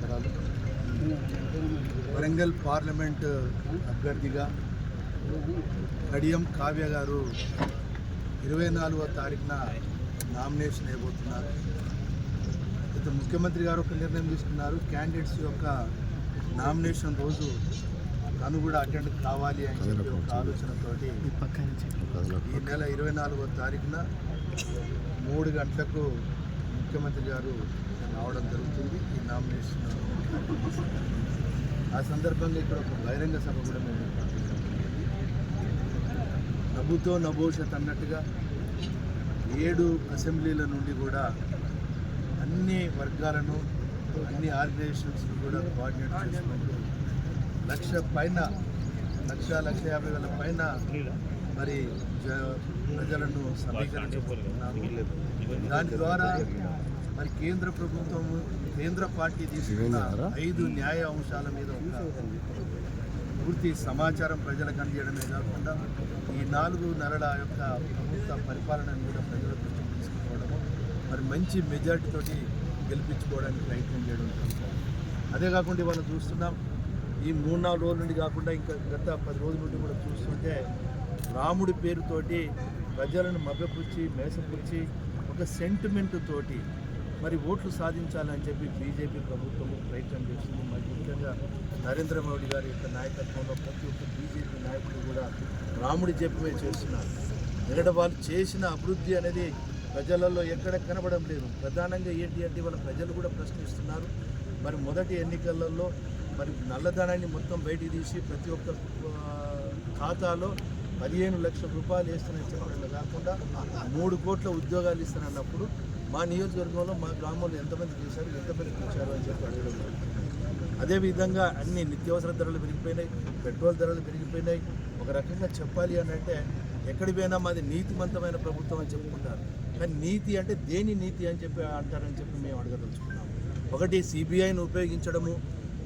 నమస్కారాలు. వరంగల్ పార్లమెంట్ అభ్యర్థిగా కడియం కావ్య గారు 24వ తారీఖున నామినేషన్ అయిపోతున్నారు. అయితే ముఖ్యమంత్రి గారు ఒక నిర్ణయం తీసుకున్నారు, క్యాండిడేట్స్ యొక్క నామినేషన్ రోజు తను కూడా అటెండ్ కావాలి అని చెప్పి ఒక ఆలోచనతోటి ఈ నెల 24వ తారీఖున 3 గంటలకు ముఖ్యమంత్రి గారు రావడం జరుగుతుంది. ఈ నామినేషన్ ఆ సందర్భంగా ఇక్కడ ఒక బహిరంగ సభ కూడా మేము ఏర్పాటు చేయడం జరిగింది. నభూతో నభోషత్ అన్నట్టుగా 7 అసెంబ్లీల నుండి కూడా అన్ని వర్గాలను అన్ని ఆర్గనైజేషన్స్ని కూడా కోఆర్డినేట్ చేసుకుంటూ 1,50,000 పైన మరి ప్రజలను సమీకరించుకుంటున్నాము. దాని ద్వారా మరి కేంద్ర ప్రభుత్వం కేంద్ర పార్టీ తీసుకున్న 5 న్యాయ అంశాల మీద పూర్తి సమాచారం ప్రజలకు అందించడమే కాకుండా ఈ 4 నెలల యొక్క ప్రభుత్వ పరిపాలనను కూడా ప్రజల దృష్టికి తీసుకుపోవడము, మరి మంచి మెజార్టీతోటి గెలిపించుకోవడానికి ప్రయత్నం చేయడం జరుగుతుంది. అదే కాకుండా ఇవాళ చూస్తున్నాం, ఈ 3-4 రోజుల నుండి కాకుండా ఇంకా గత 10 రోజుల నుండి కూడా చూస్తుంటే రాముడి పేరుతోటి ప్రజలను మభ్యపుచ్చి మేసపుచ్చి ఒక సెంటిమెంట్ తోటి మరి ఓట్లు సాధించాలని చెప్పి బీజేపీ ప్రభుత్వం ప్రయత్నం చేస్తుంది. మరి ముఖ్యంగా నరేంద్ర మోడీ గారి యొక్క నాయకత్వంలో ప్రతి ఒక్క బీజేపీ నాయకులు కూడా రాముడి జపమే చేస్తున్నారు. ఎందుకంటే వాళ్ళు చేసిన అభివృద్ధి అనేది ప్రజలలో ఎక్కడ కనబడం లేదు. ప్రధానంగా ఏంటి అంటే వాళ్ళ ప్రజలు కూడా ప్రశ్నిస్తున్నారు. మరి మొదటి ఎన్నికలలో మరి నల్లధనాన్ని మొత్తం బయటికి తీసి ప్రతి ఒక్క ఖాతాలో 15 లక్షల రూపాయలు వేస్తానని చెప్పడంలో కాకుండా 3 కోట్ల ఉద్యోగాలు ఇస్తానన్నప్పుడు మా నియోజకవర్గంలో మా గ్రామంలో ఎంతమంది చేశారు, ఎంతమందికి ఇచ్చారు అని చెప్పి అడగడం జరుగుతుంది. అదేవిధంగా అన్ని నిత్యావసర ధరలు పెరిగిపోయినాయి, పెట్రోల్ ధరలు పెరిగిపోయినాయి. ఒక రకంగా చెప్పాలి అని అంటే ఎక్కడికి పోయినా మాది నీతిమంతమైన ప్రభుత్వం అని చెప్పుకుంటారు. కానీ నీతి అంటే దేని నీతి అని చెప్పి అంటారని చెప్పి మేము అడగదలుచుకున్నాము. ఒకటి సిబిఐని ఉపయోగించడము,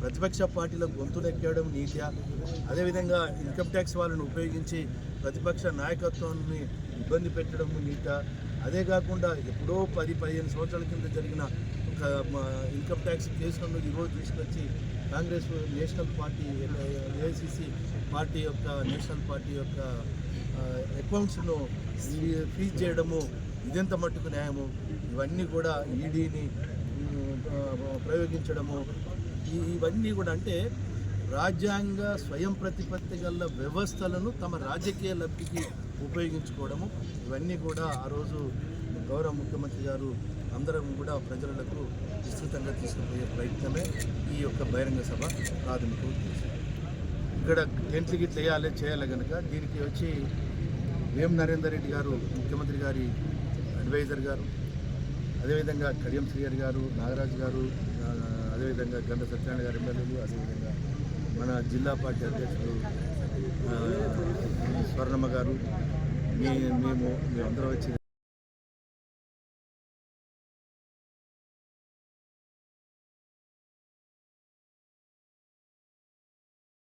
ప్రతిపక్ష పార్టీల గొంతులెక్కడం నీత్యా, అదేవిధంగా ఇన్కమ్ ట్యాక్స్ వాళ్ళని ఉపయోగించి ప్రతిపక్ష నాయకత్వాన్ని ఇబ్బంది పెట్టడం నీత. అదే కాకుండా ఎప్పుడో 10-15 సంవత్సరాల కింద జరిగిన ఒక ఇన్కమ్ ట్యాక్స్ కేసులను ఈరోజు తీసుకొచ్చి Congress national party AICC party యొక్క నేషనల్ పార్టీ యొక్క అకౌంట్స్ను ఫ్రీజ్ చేయడము, ఇదెంత మట్టుకు న్యాయము? ఇవన్నీ కూడా ఈడీని ప్రయోగించడము, ఇవన్నీ కూడా అంటే రాజ్యాంగ స్వయం ప్రతిపత్తి గల వ్యవస్థలను తమ రాజకీయ లబ్ధికి ఉపయోగించుకోవడము, ఇవన్నీ కూడా ఆ రోజు గౌరవ ముఖ్యమంత్రి గారు అందరం కూడా ప్రజలకు విస్తృతంగా తీసుకుపోయే ప్రయత్నమే ఈ యొక్క బహిరంగ సభ ప్రాథమిక ఉద్దేశం. ఇక్కడ టెంట్లు గిట్లు చేయాలి కనుక దీనికి వచ్చి వేం నరేందర్ రెడ్డి గారు ముఖ్యమంత్రి గారి అడ్వైజర్ గారు, అదేవిధంగా కడియం శ్రీహరి గారు, నాగరాజు గారు, అదేవిధంగా గంట సత్యనారాయణ గారు ఎమ్మెల్యేలు, అదేవిధంగా మన జిల్లా పార్టీ అధ్యక్షుడు స్వర్ణమ్మ గారు, మేమందరం వచ్చి